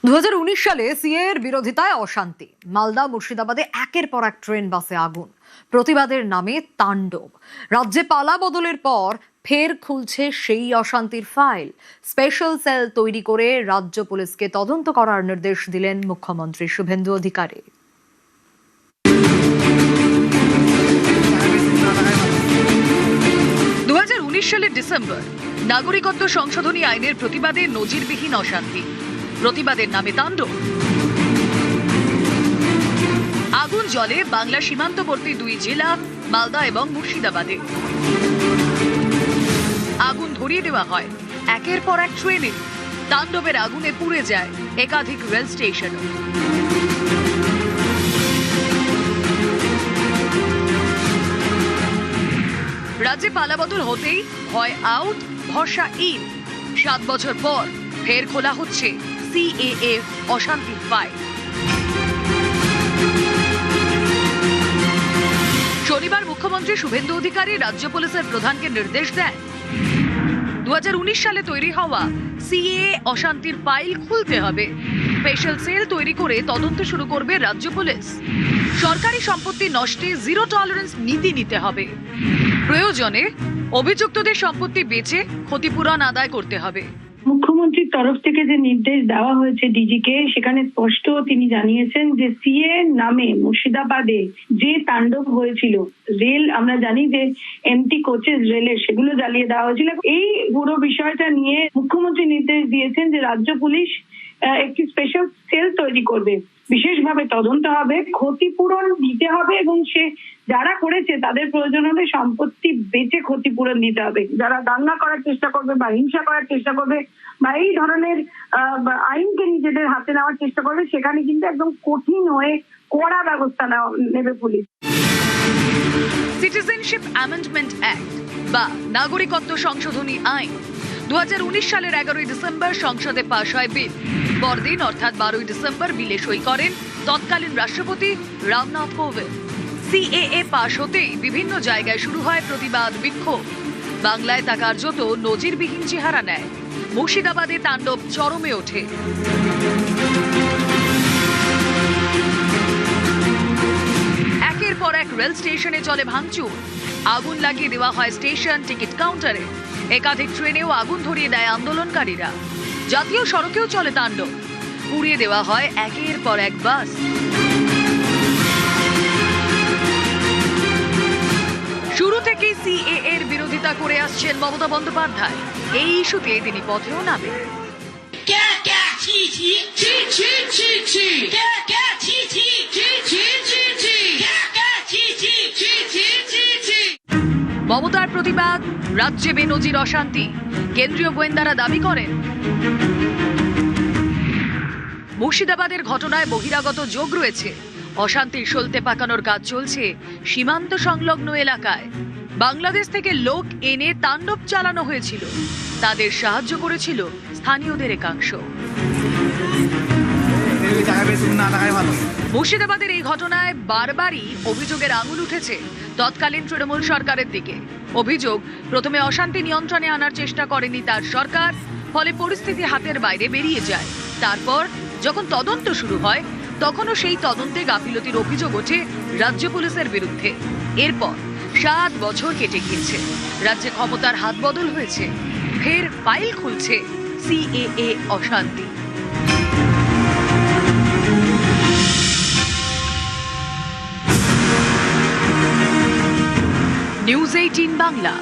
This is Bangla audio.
2019 সালে সিএর বিরোধিতায় অশান্তি। মালদা মুর্শিদাবাদে একের পর এক ট্রেন বাসে আগুন, প্রতিবাদের নামে তাণ্ডব। রাজ্যে পালা বদলের পর ফের খুলছে সেই অশান্তির ফাইল। স্পেশাল সেল তৈরি করে রাজ্য পুলিশকে তদন্ত করার নির্দেশ দিলেন মুখ্যমন্ত্রী শুভেন্দু অধিকারী। 2019 সালের ডিসেম্বর নাগরিকত্ব সংশোধনী আইনের প্রতিবাদে নজিরবিহীন অশান্তি, প্রতিবাদের নামে তাণ্ডব। আগুন জ্বলে বাংলা সীমান্তবর্তী দুই জেলা মালদা এবং মুর্শিদাবাদে। আগুন ধরিয়ে দেওয়া হয় একের পর এক ট্রেনে। তাণ্ডবের আগুনে পুড়ে যায় একাধিক রেল স্টেশনও। রাজ্যে পালাবদল হতেই হয় আউট, ভরসা ইন। 7 বছর পর ফের খোলা হচ্ছে সিএএ অশান্তির ফাইল। শনিবার মুখ্যমন্ত্রী শুভেন্দু অধিকারী রাজ্য পুলিশের প্রধানকে নির্দেশ দেন 2019 সালে তৈরি হওয়া সিএএ অশান্তির ফাইল খুলতে হবে। স্পেশাল সেল তৈরি করে তদন্ত শুরু করবে রাজ্য পুলিশ। সরকারি সম্পত্তি নষ্টে জিরো টলারেন্স নীতি নিতে হবে। প্রয়োজনে অভিযুক্তদের সম্পত্তি বেচে ক্ষতিপূরণ আদায় করতে হবে। মুখ্যমন্ত্রীর তরফ থেকে যে নির্দেশ দেওয়া হয়েছে ডিজিকে, সেখানে স্পষ্ট তিনি জানিয়েছেন যে সিএ নামে মুর্শিদাবাদে যে তাণ্ডব হয়েছিল, রেল আমরা জানি যে এমটি কোচেস রেলের সেগুলো জ্বালিয়ে দেওয়া হয়েছিল, এই পুরো বিষয়টা নিয়ে মুখ্যমন্ত্রী নির্দেশ দিয়েছেন যে রাজ্য পুলিশ একটি স্পেশাল সেল তৈরি করবে, বিশেষভাবে তদন্ত হবে, ক্ষতিপূরণ দিতে হবে এবং সে যারা করেছে তাদের প্রয়োজন হলে সম্পত্তি বেচে ক্ষতিপূরণ দিতে হবে। যারা দাঙ্গা করার চেষ্টা করবে বা হিংসা করার চেষ্টা করবে বা এই ধরনের আইনকে নিজেদের হাতে নেওয়ার চেষ্টা করবে, সেখানে কিন্তু একদম কঠিন হয়ে কড়া ব্যবস্থা নেবে পুলিশ। সিটিজেনশিপ অ্যামেন্ডমেন্ট অ্যাক্ট বা নাগরিকত্ব সংশোধনী আইন 2019 সালের 11ই ডিসেম্বর সংসদে পাশ হয় বিল। পরদিন অর্থাৎ 12ই ডিসেম্বর বিলে সই করেন তৎকালীন রাষ্ট্রপতি রামনাথ কোবিন্দ। সিএএ পাশ হতেই বিভিন্ন জায়গায় শুরু হয় প্রতিবাদ, বিক্ষোভ। বাংলায় তা কার্যত নজিরবিহীন চেহারা নেয়। মুর্শিদাবাদে তাণ্ডব চরমে ওঠে। একের পর এক রেল স্টেশনে চলে ভাঙচুর। আগুন লাগিয়ে দেওয়া হয় স্টেশন টিকিট কাউন্টারে। একাধিক ট্রেনেও আগুন ধরিয়ে দেয় আন্দোলনকারীরা। জাতীয় সড়কেও চলে তাণ্ডব। পুড়িয়ে দেওয়া হয় একের পর এক বাস। শুরু থেকেই সিএএ এর বিরোধিতা করে আসছেন মমতা বন্দ্যোপাধ্যায়। এই ইস্যুতে তিনি পথেও নামেন। মমতার প্রতিবাদ, রাজ্যে বেনজির অশান্তি। কেন্দ্রীয় গোয়েন্দারা দাবি করেন মুর্শিদাবাদের ঘটনায় বহিরাগত যোগ রয়েছে। অশান্তির সলতে পাকানোর কাজ চলছে সীমান্ত সংলগ্ন এলাকায়। বাংলাদেশ থেকে লোক এনে তাণ্ডব চালানো হয়েছিল। তাদের সাহায্য করেছিল স্থানীয়দের একাংশ। মুর্শিদাবাদের এই ঘটনায় বারবারই অভিযোগের আঙুল উঠেছে তৎকালীন তৃণমূল সরকারের দিকে। অভিযোগ, প্রথমে অশান্তি নিয়ন্ত্রণে আনার চেষ্টা করেনি তার সরকার, ফলে পরিস্থিতি হাতের বাইরে বেরিয়ে যায়। তারপর যখন তদন্ত শুরু হয় তখনও সেই তদন্তে গাফিলতির অভিযোগ ওঠে রাজ্য পুলিশের বিরুদ্ধে। এরপর 7 বছর কেটে গিয়েছে। রাজ্যে ক্ষমতার হাত বদল হয়েছে। ফের ফাইল খুলছে সিএএ অশান্তি। নিউজ 18 বাংলা।